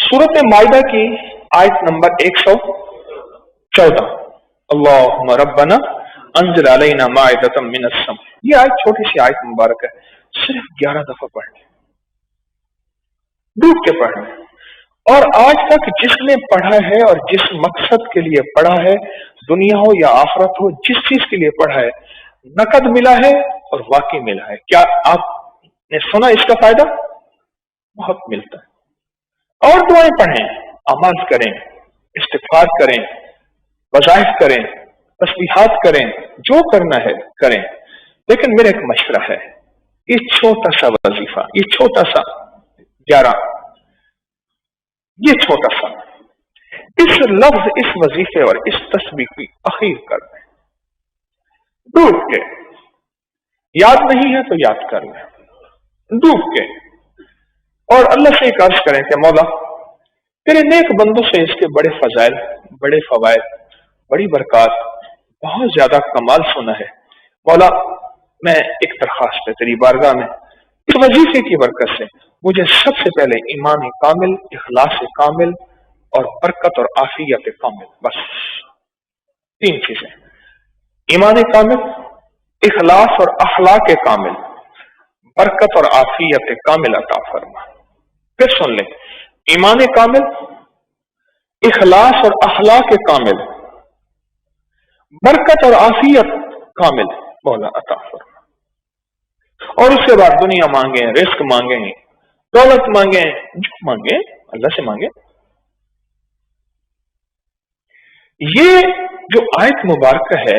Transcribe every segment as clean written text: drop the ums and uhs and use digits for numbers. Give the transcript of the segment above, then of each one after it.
सूरत माइदा की आयत नंबर 114, अल्लाहुम्मा रब्बना अंज़िल अलैना माइदतम मिनस सम। ये आयत छोटी सी आयत मुबारक है, सिर्फ 11 दफा पढ़ने, डूब के पढ़ने। और आज तक जिसने पढ़ा है और जिस मकसद के लिए पढ़ा है, दुनिया हो या आखिरत हो, जिस चीज के लिए पढ़ा है, नकद मिला है और वाकई मिला है। क्या आपने सुना इसका फायदा? बहुत मिलता है। और दुआएं पढ़ें, अमाल करें, इस्तिगफार करें, वज़ाइफ करें, तस्बीहात करें, जो करना है करें। लेकिन मेरा एक मशवरा है, ये छोटा सा वजीफा, ये छोटा सा 11, ये छोटा सा, इस लफ्ज, इस वजीफे और इस तस्बीह की अखीर कर लें, डूब के। याद नहीं है तो याद कर लें, डूब के। और अल्लाह से एक अर्ज करें कि मौला, तेरे नेक बंदों से इसके बड़े फजाइल, बड़े फवाइद, बड़ी बरकत, बहुत ज्यादा कमाल सुना है। मौला, मैं एक दरखास्त है तेरी बारगाह में, इस वजीफे की बरकत से मुझे सबसे पहले ईमान कामिल, इखलास कामिल और बरकत और आफियत कामिल, बस 3 चीजें, ईमान कामिल, इखलास और अखलाक कामिल, बरकत और आफियत कामिल अता फरमा। फिर सुन ले, ईमान कामिल, इखलास और अखलाक कामिल, बरकत और आफियत कामिल मौला अता फरमा। और उसके बाद दुनिया मांगे, रिस्क मांगे, दौलत मांगे, जो मांगे अल्लाह से मांगे। ये जो आयत मुबारक है,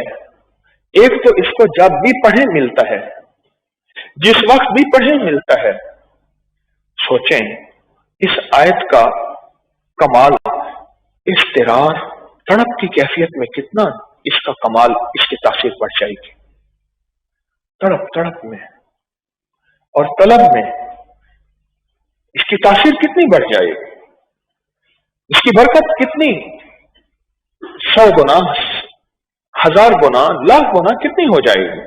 एक तो इसको जब भी पढ़े मिलता है, जिस वक्त भी पढ़े मिलता है। सोचें इस आयत का कमाल, इस्तिरार, तड़प की कैफियत में कितना इसका कमाल, इसकी तासीर बढ़ जाएगी। तड़प तड़प में और तलब में इसकी तासीर कितनी बढ़ जाएगी, इसकी बरकत कितनी 100 गुना, 1000 गुना, लाख गुना कितनी हो जाएगी,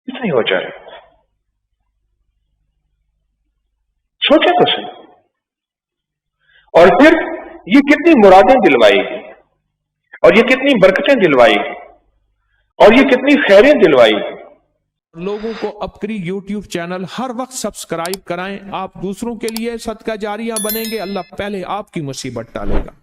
कितनी हो जाएगी। सोचे तो सही। और फिर ये कितनी मुरादें दिलवाएगी, और ये कितनी बरकतें दिलवाएगी, और ये कितनी खैरें दिलवाएगी। लोगों को अपनी YouTube चैनल हर वक्त सब्सक्राइब कराएं। आप दूसरों के लिए सदका जारिया बनेंगे, अल्लाह पहले आपकी मुसीबत टालेगा।